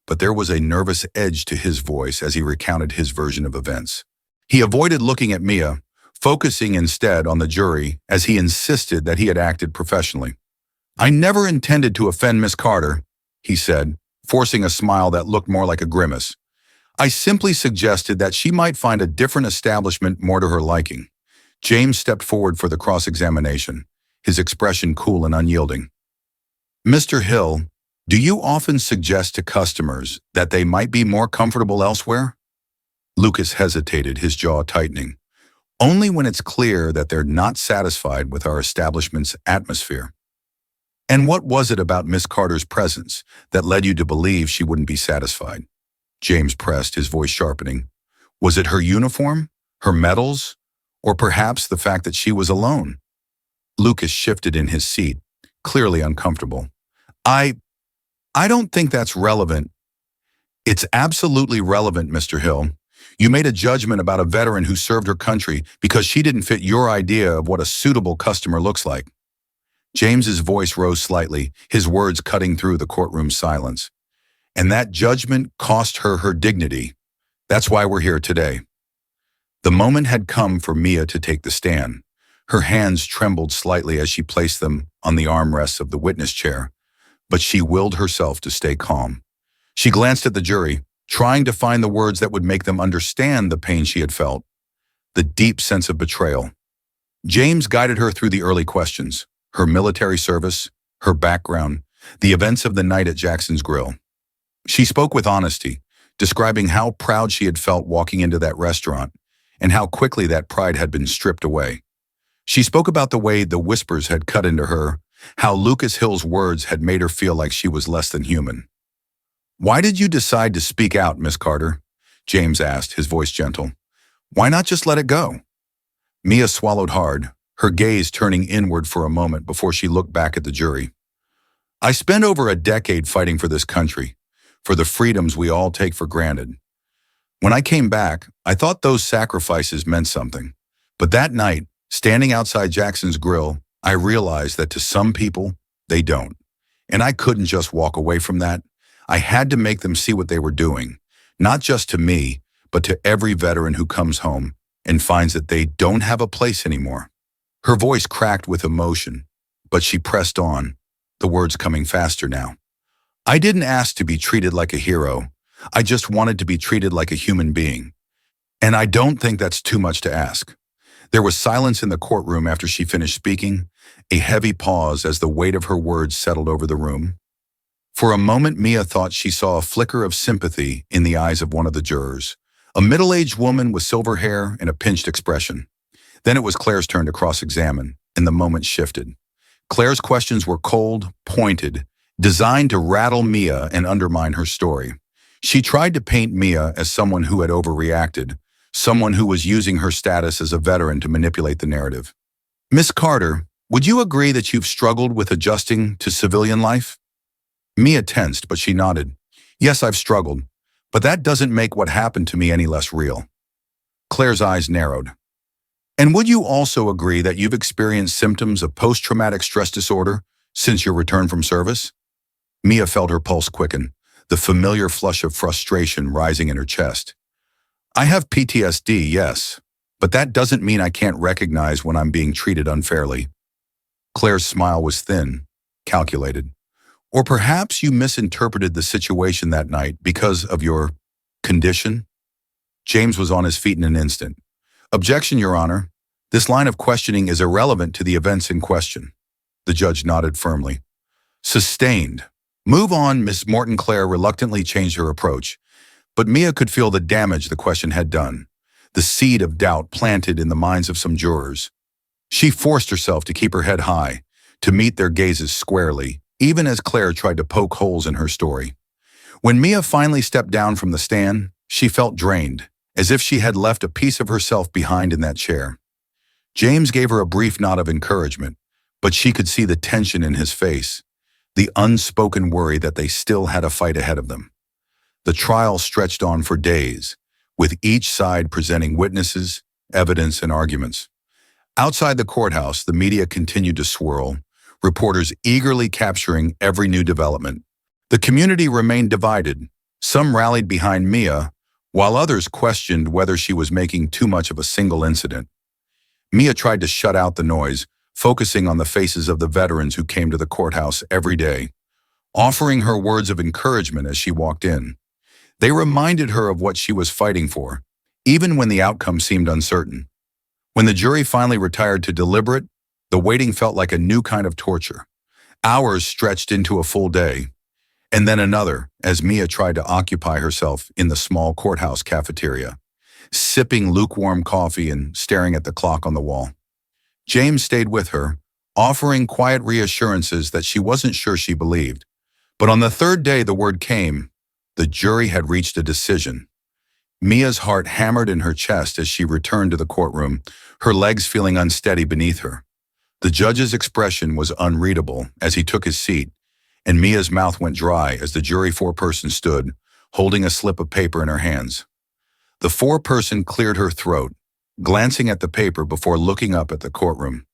but there was a nervous edge to his voice as he recounted his version of events. He avoided looking at Mia, focusing instead on the jury as he insisted that he had acted professionally. "I never intended to offend Miss Carter," he said, forcing a smile that looked more like a grimace. "I simply suggested that she might find a different establishment more to her liking." James stepped forward for the cross-examination, his expression cool and unyielding. "Mr. Hill, do you often suggest to customers that they might be more comfortable elsewhere?" Lucas hesitated, his jaw tightening. "Only when it's clear that they're not satisfied with our establishment's atmosphere." "And what was it about Miss Carter's presence that led you to believe she wouldn't be satisfied?" James pressed, his voice sharpening. "Was it her uniform, her medals, or perhaps the fact that she was alone?" Lucas shifted in his seat, clearly uncomfortable. I don't think that's relevant." "It's absolutely relevant, Mr. Hill. You made a judgment about a veteran who served her country because she didn't fit your idea of what a suitable customer looks like." James's voice rose slightly, his words cutting through the courtroom silence. "And that judgment cost her her dignity. That's why we're here today." The moment had come for Mia to take the stand. Her hands trembled slightly as she placed them on the armrests of the witness chair, but she willed herself to stay calm. She glanced at the jury, trying to find the words that would make them understand the pain she had felt, the deep sense of betrayal. James guided her through the early questions, her military service, her background, the events of the night at Jackson's Grill. She spoke with honesty, describing how proud she had felt walking into that restaurant and how quickly that pride had been stripped away. She spoke about the way the whispers had cut into her, how Lucas Hill's words had made her feel like she was less than human. "Why did you decide to speak out, Miss Carter?" James asked, his voice gentle. "Why not just let it go?" Mia swallowed hard, her gaze turning inward for a moment before she looked back at the jury. "I spent over a decade fighting for this country, for the freedoms we all take for granted. When I came back, I thought those sacrifices meant something. But that night, standing outside Jackson's Grill, I realized that to some people, they don't. And I couldn't just walk away from that. I had to make them see what they were doing, not just to me, but to every veteran who comes home and finds that they don't have a place anymore." Her voice cracked with emotion, but she pressed on, the words coming faster now. "I didn't ask to be treated like a hero. I just wanted to be treated like a human being. And I don't think that's too much to ask." There was silence in the courtroom after she finished speaking, a heavy pause as the weight of her words settled over the room. For a moment, Mia thought she saw a flicker of sympathy in the eyes of one of the jurors, a middle-aged woman with silver hair and a pinched expression. Then it was Claire's turn to cross-examine, and the moment shifted. Claire's questions were cold, pointed, designed to rattle Mia and undermine her story. She tried to paint Mia as someone who had overreacted, someone who was using her status as a veteran to manipulate the narrative. "Miss Carter, would you agree that you've struggled with adjusting to civilian life?" Mia tensed, but she nodded. "Yes, I've struggled, but that doesn't make what happened to me any less real." Claire's eyes narrowed. "And would you also agree that you've experienced symptoms of post-traumatic stress disorder since your return from service?" Mia felt her pulse quicken, the familiar flush of frustration rising in her chest. "I have PTSD, yes, but that doesn't mean I can't recognize when I'm being treated unfairly." Claire's smile was thin, calculated. "Or perhaps you misinterpreted the situation that night because of your condition?" James was on his feet in an instant. "Objection, Your Honor. This line of questioning is irrelevant to the events in question." The judge nodded firmly. "Sustained. Move on." Miss Morton Claire reluctantly changed her approach, but Mia could feel the damage the question had done, the seed of doubt planted in the minds of some jurors. She forced herself to keep her head high, to meet their gazes squarely, even as Claire tried to poke holes in her story. When Mia finally stepped down from the stand, she felt drained, as if she had left a piece of herself behind in that chair. James gave her a brief nod of encouragement, but she could see the tension in his face, the unspoken worry that they still had a fight ahead of them. The trial stretched on for days, with each side presenting witnesses, evidence, and arguments. Outside the courthouse, the media continued to swirl, reporters eagerly capturing every new development. The community remained divided. Some rallied behind Mia, while others questioned whether she was making too much of a single incident. Mia tried to shut out the noise, focusing on the faces of the veterans who came to the courthouse every day, offering her words of encouragement as she walked in. They reminded her of what she was fighting for, even when the outcome seemed uncertain. When the jury finally retired to deliberate, the waiting felt like a new kind of torture. Hours stretched into a full day, and then another as Mia tried to occupy herself in the small courthouse cafeteria, sipping lukewarm coffee and staring at the clock on the wall. James stayed with her, offering quiet reassurances that she wasn't sure she believed. But on the third day the word came. The jury had reached a decision. Mia's heart hammered in her chest as she returned to the courtroom, her legs feeling unsteady beneath her. The judge's expression was unreadable as he took his seat, and Mia's mouth went dry as the jury foreperson stood, holding a slip of paper in her hands. The foreperson cleared her throat, glancing at the paper before looking up at the courtroom.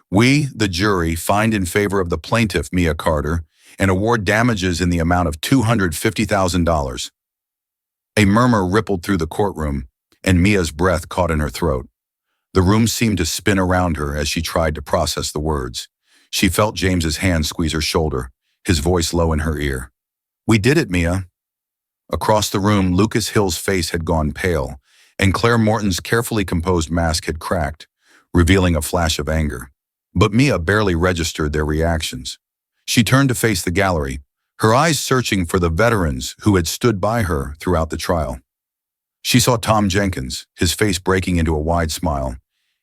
"We, the jury, find in favor of the plaintiff, Mia Carter, and award damages in the amount of $250,000. A murmur rippled through the courtroom, and Mia's breath caught in her throat. The room seemed to spin around her as she tried to process the words. She felt James's hand squeeze her shoulder, his voice low in her ear. "We did it, Mia." Across the room, Lucas Hill's face had gone pale, and Claire Morton's carefully composed mask had cracked, revealing a flash of anger. But Mia barely registered their reactions. She turned to face the gallery, her eyes searching for the veterans who had stood by her throughout the trial. She saw Tom Jenkins, his face breaking into a wide smile,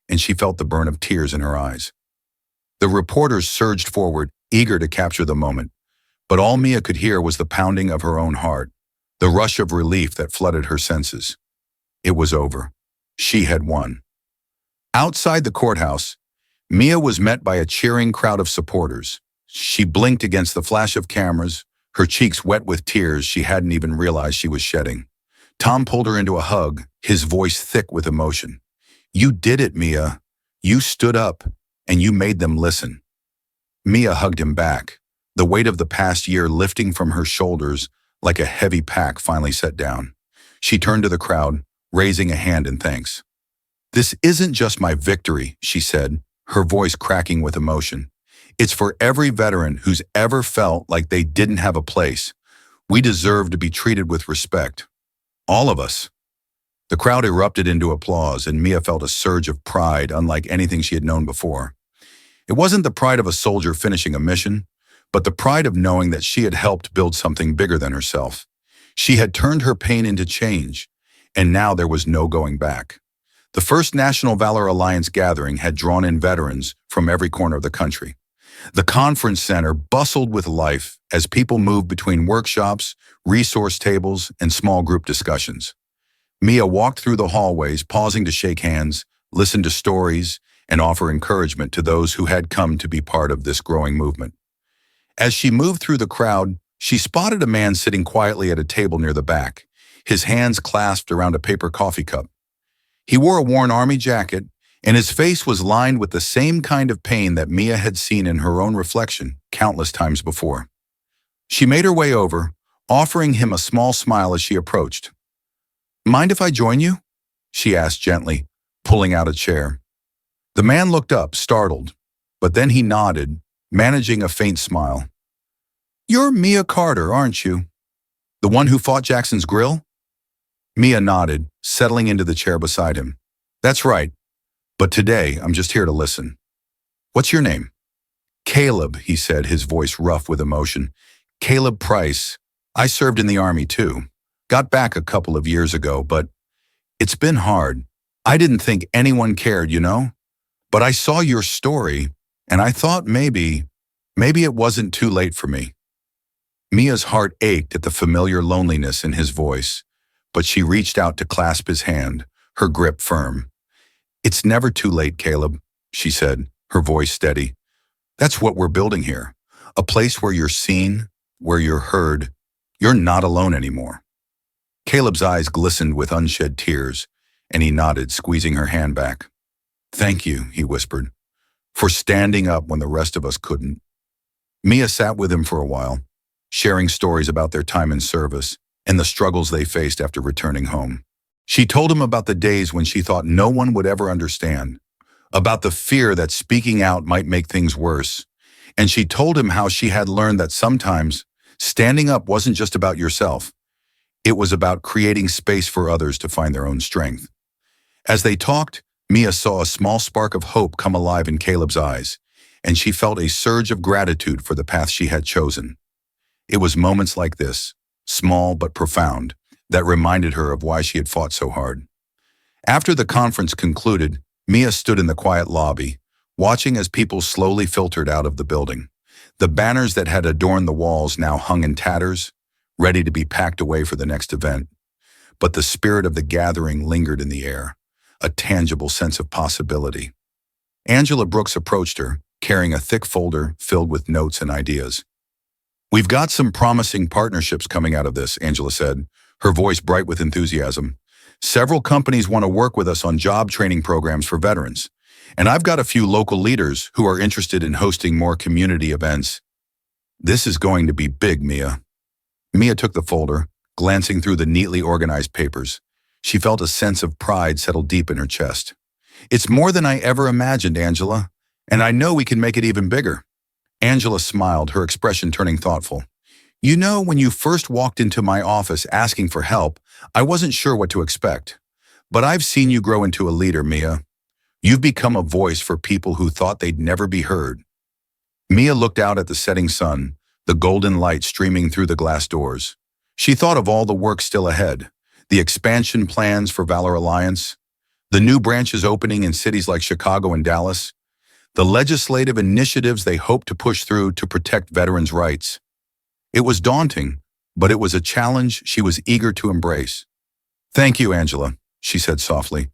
and she felt the burn of tears in her eyes. The reporters surged forward, eager to capture the moment, but all Mia could hear was the pounding of her own heart, the rush of relief that flooded her senses. It was over. She had won. Outside the courthouse, Mia was met by a cheering crowd of supporters. She blinked against the flash of cameras, her cheeks wet with tears she hadn't even realized she was shedding. Tom pulled her into a hug, his voice thick with emotion. "You did it, Mia. You stood up, and you made them listen." Mia hugged him back, the weight of the past year lifting from her shoulders like a heavy pack finally set down. She turned to the crowd, raising a hand in thanks. "This isn't just my victory," she said, her voice cracking with emotion. "It's for every veteran who's ever felt like they didn't have a place. We deserve to be treated with respect. All of us." The crowd erupted into applause, and Mia felt a surge of pride unlike anything she had known before. It wasn't the pride of a soldier finishing a mission, but the pride of knowing that she had helped build something bigger than herself. She had turned her pain into change, and now there was no going back. The first National Valor Alliance gathering had drawn in veterans from every corner of the country. The conference center bustled with life as people moved between workshops, resource tables, and small group discussions. Mia walked through the hallways, pausing to shake hands, listen to stories, and offer encouragement to those who had come to be part of this growing movement. As she moved through the crowd, she spotted a man sitting quietly at a table near the back, his hands clasped around a paper coffee cup. He wore a worn army jacket, and his face was lined with the same kind of pain that Mia had seen in her own reflection countless times before. She made her way over, offering him a small smile as she approached. "Mind if I join you?" she asked gently, pulling out a chair. The man looked up, startled, but then he nodded, managing a faint smile. "You're Mia Carter, aren't you? The one who fought Jackson's Grill?" Mia nodded, settling into the chair beside him. "That's right. But today, I'm just here to listen. What's your name?" "Caleb," he said, his voice rough with emotion. "Caleb Price. I served in the Army too. Got back a couple of years ago, but it's been hard. I didn't think anyone cared, you know? But I saw your story, and I thought maybe it wasn't too late for me." Mia's heart ached at the familiar loneliness in his voice, but she reached out to clasp his hand, her grip firm. "It's never too late, Caleb," she said, her voice steady. That's what we're building here. A place where you're seen, where you're heard. You're not alone anymore. Caleb's eyes glistened with unshed tears, and he nodded, squeezing her hand back. Thank you, he whispered, for standing up when the rest of us couldn't. Mia sat with him for a while, sharing stories about their time in service and the struggles they faced after returning home. She told him about the days when she thought no one would ever understand, about the fear that speaking out might make things worse, and she told him how she had learned that sometimes standing up wasn't just about yourself. It was about creating space for others to find their own strength. As they talked, Mia saw a small spark of hope come alive in Caleb's eyes, and she felt a surge of gratitude for the path she had chosen. It was moments like this, small but profound, that reminded her of why she had fought so hard. After the conference concluded, Mia stood in the quiet lobby, watching as people slowly filtered out of the building. The banners that had adorned the walls now hung in tatters, ready to be packed away for the next event. But the spirit of the gathering lingered in the air, a tangible sense of possibility. Angela Brooks approached her, carrying a thick folder filled with notes and ideas. We've got some promising partnerships coming out of this, Angela said, her voice bright with enthusiasm. Several companies want to work with us on job training programs for veterans, and I've got a few local leaders who are interested in hosting more community events. This is going to be big, Mia. Mia took the folder, glancing through the neatly organized papers. She felt a sense of pride settle deep in her chest. It's more than I ever imagined, Angela, and I know we can make it even bigger. Angela smiled, her expression turning thoughtful. You know, when you first walked into my office asking for help, I wasn't sure what to expect. But I've seen you grow into a leader, Mia. You've become a voice for people who thought they'd never be heard. Mia looked out at the setting sun, the golden light streaming through the glass doors. She thought of all the work still ahead, the expansion plans for Valor Alliance, the new branches opening in cities like Chicago and Dallas, the legislative initiatives they hoped to push through to protect veterans' rights. It was daunting, but it was a challenge she was eager to embrace. Thank you, Angela, she said softly.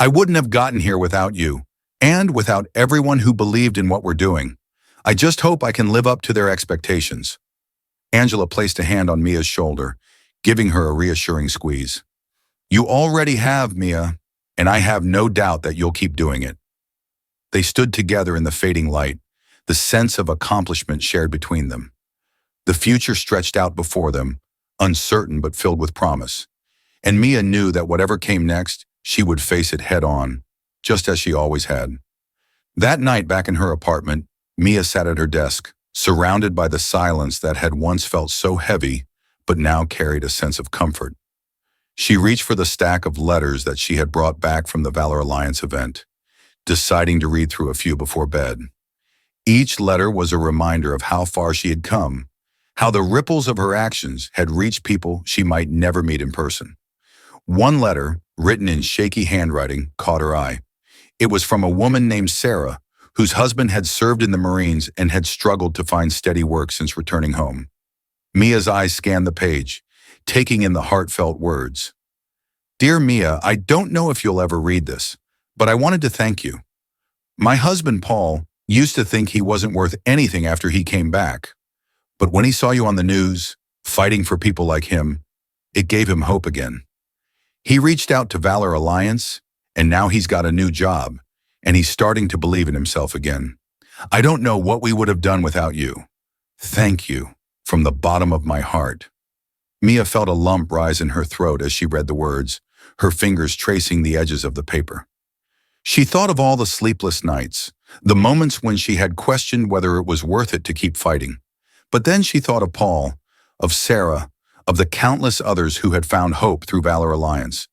I wouldn't have gotten here without you, and without everyone who believed in what we're doing. I just hope I can live up to their expectations. Angela placed a hand on Mia's shoulder, giving her a reassuring squeeze. You already have, Mia, and I have no doubt that you'll keep doing it. They stood together in the fading light, the sense of accomplishment shared between them. The future stretched out before them, uncertain but filled with promise. And Mia knew that whatever came next, she would face it head on, just as she always had. That night back in her apartment, Mia sat at her desk, surrounded by the silence that had once felt so heavy, but now carried a sense of comfort. She reached for the stack of letters that she had brought back from the Valor Alliance event, deciding to read through a few before bed. Each letter was a reminder of how far she had come, how the ripples of her actions had reached people she might never meet in person. One letter, written in shaky handwriting, caught her eye. It was from a woman named Sarah, whose husband had served in the Marines and had struggled to find steady work since returning home. Mia's eyes scanned the page, taking in the heartfelt words. Dear Mia, I don't know if you'll ever read this, but I wanted to thank you. My husband, Paul, used to think he wasn't worth anything after he came back. But when he saw you on the news, fighting for people like him, it gave him hope again. He reached out to Valor Alliance, and now he's got a new job, and he's starting to believe in himself again. I don't know what we would have done without you. Thank you, from the bottom of my heart. Mia felt a lump rise in her throat as she read the words, her fingers tracing the edges of the paper. She thought of all the sleepless nights, the moments when she had questioned whether it was worth it to keep fighting. But then she thought of Paul, of Sarah, of the countless others who had found hope through Valor Alliance,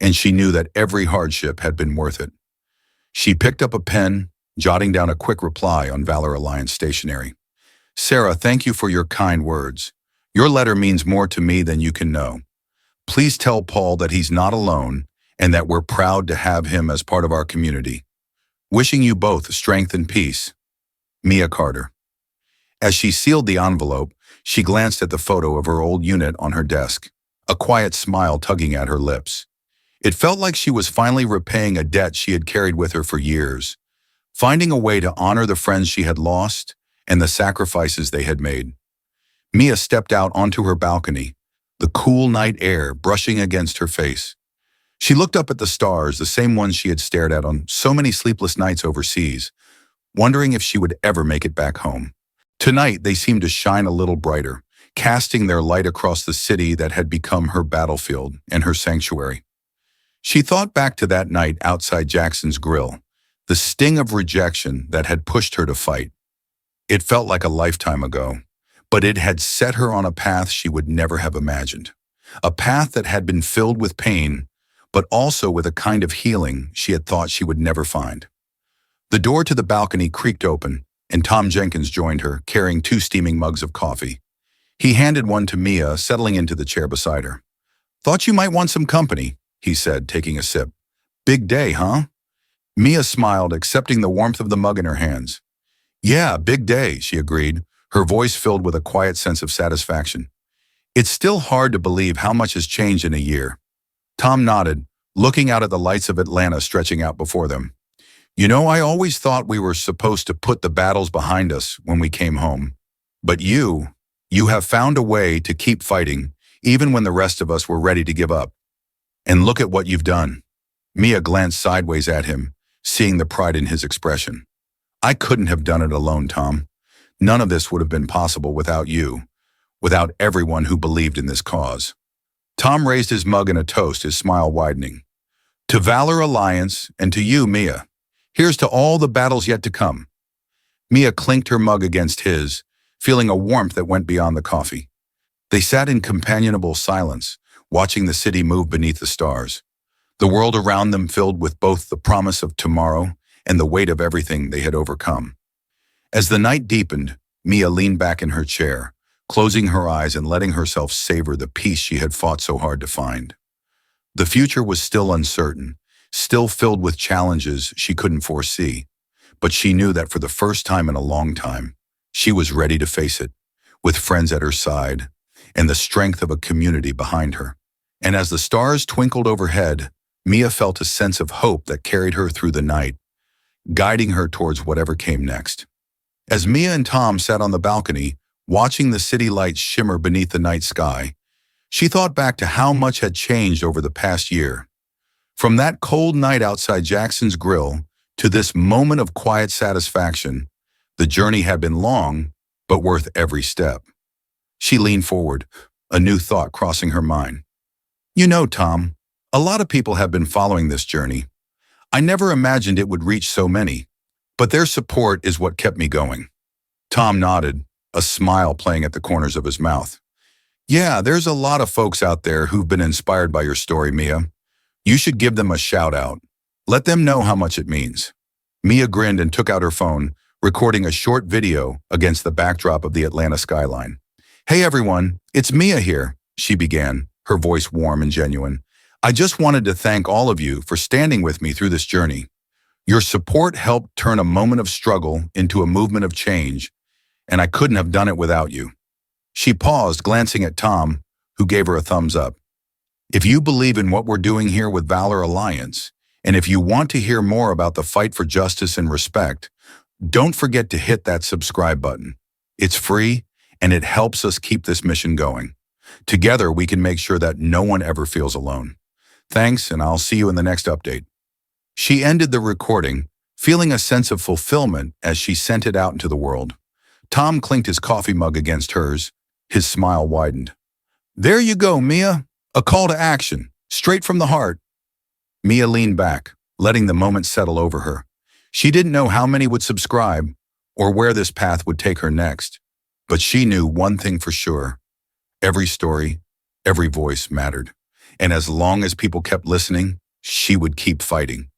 and she knew that every hardship had been worth it. She picked up a pen, jotting down a quick reply on Valor Alliance stationery. Sarah, thank you for your kind words. Your letter means more to me than you can know. Please tell Paul that he's not alone and that we're proud to have him as part of our community. Wishing you both strength and peace. Mia Carter. As she sealed the envelope, she glanced at the photo of her old unit on her desk, a quiet smile tugging at her lips. It felt like she was finally repaying a debt she had carried with her for years. finding a way to honor the friends she had lost and the sacrifices they had made. Mia stepped out onto her balcony, the cool night air brushing against her face. She looked up at the stars, the same ones she had stared at on so many sleepless nights overseas, wondering if she would ever make it back home. Tonight, they seemed to shine a little brighter, casting their light across the city that had become her battlefield and her sanctuary. She thought back to that night outside Jackson's grill, the sting of rejection that had pushed her to fight. It felt like a lifetime ago, but it had set her on a path she would never have imagined. A path that had been filled with pain, but also with a kind of healing she had thought she would never find. The door to the balcony creaked open, and Tom Jenkins joined her, carrying 2 steaming mugs of coffee. He handed one to Mia, settling into the chair beside her. "Thought you might want some company," he said, taking a sip. "Big day, huh?" Mia smiled, accepting the warmth of the mug in her hands. "Yeah, big day," she agreed, her voice filled with a quiet sense of satisfaction. "It's still hard to believe how much has changed in a year." Tom nodded, looking out at the lights of Atlanta stretching out before them. "You know, I always thought we were supposed to put the battles behind us when we came home. But you have found a way to keep fighting, even when the rest of us were ready to give up. And look at what you've done." Mia glanced sideways at him, seeing the pride in his expression. "I couldn't have done it alone, Tom. None of this would have been possible without you, without everyone who believed in this cause." Tom raised his mug in a toast, his smile widening. "To Valor Alliance, and to you, Mia. Here's to all the battles yet to come." Mia clinked her mug against his, feeling a warmth that went beyond the coffee. They sat in companionable silence, watching the city move beneath the stars, the world around them filled with both the promise of tomorrow and the weight of everything they had overcome. As the night deepened, Mia leaned back in her chair, closing her eyes and letting herself savor the peace she had fought so hard to find. The future was still uncertain, still filled with challenges she couldn't foresee, but she knew that for the first time in a long time, she was ready to face it, with friends at her side and the strength of a community behind her. And as the stars twinkled overhead, Mia felt a sense of hope that carried her through the night, guiding her towards whatever came next. As Mia and Tom sat on the balcony, watching the city lights shimmer beneath the night sky, she thought back to how much had changed over the past year. From that cold night outside Jackson's grill to this moment of quiet satisfaction, the journey had been long, but worth every step. She leaned forward, a new thought crossing her mind. "You know, Tom, a lot of people have been following this journey. I never imagined it would reach so many, but their support is what kept me going." Tom nodded, a smile playing at the corners of his mouth. "Yeah, there's a lot of folks out there who've been inspired by your story, Mia. You should give them a shout out. Let them know how much it means." Mia grinned and took out her phone, recording a short video against the backdrop of the Atlanta skyline. "Hey everyone, it's Mia here," she began, her voice warm and genuine. "I just wanted to thank all of you for standing with me through this journey. Your support helped turn a moment of struggle into a movement of change, and I couldn't have done it without you." She paused, glancing at Tom, who gave her a thumbs up. "If you believe in what we're doing here with Valor Alliance, and if you want to hear more about the fight for justice and respect, don't forget to hit that subscribe button. It's free, and it helps us keep this mission going. Together, we can make sure that no one ever feels alone. Thanks, and I'll see you in the next update." She ended the recording, feeling a sense of fulfillment as she sent it out into the world. Tom clinked his coffee mug against hers, his smile widened. "There you go, Mia. A call to action, straight from the heart." Mia leaned back, letting the moment settle over her. She didn't know how many would subscribe or where this path would take her next, but she knew one thing for sure. Every story, every voice mattered. And as long as people kept listening, she would keep fighting.